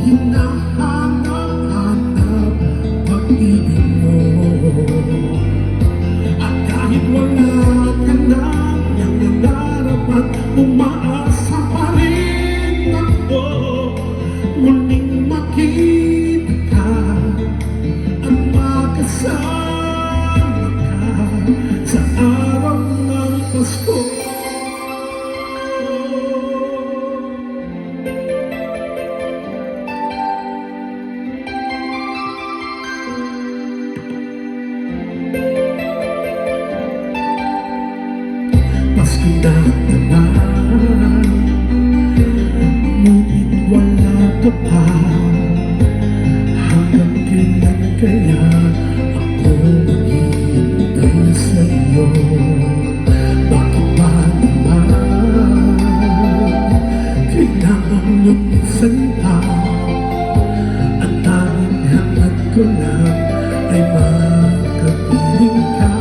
hinahanap-hanap pag-ibig mo. At kahit wala ka na niyang nangarap at umaasa pa rin ako, muling makita ka at makasama ka sa araw ng Pasko. Pasko na naman, ngunit wala ka pa. Hanggang kailan kaya ako maghihintay sa'yo? Bakit ba naman kailangan lumisan pa? Ang tanging hangat ko lang ay makapiling ka.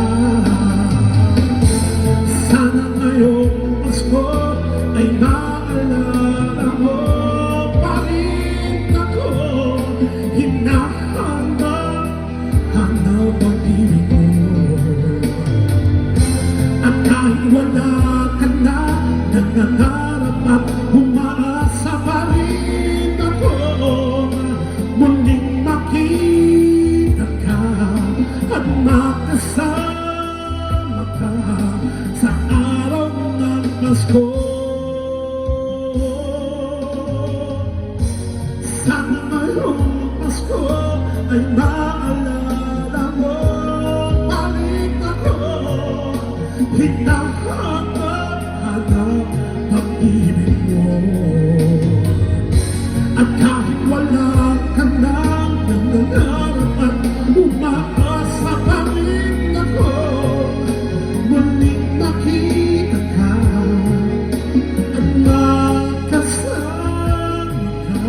Sana ngayong Pasko ay maalala mo pa rin ako. Hinahanap ang ibig mo. At kahit wala ka na, nangangarap at umaasa pa rin ako, muling makita ka at makasama ka sa araw ng Pasko. Sana ngayong Pasko ay maalala mo pa rin ako. Hinahanap-hanap pag-ibig mo. At kahit wala ka na nangangarap at umaasa pa rin ako, muling makita ka at makasama ka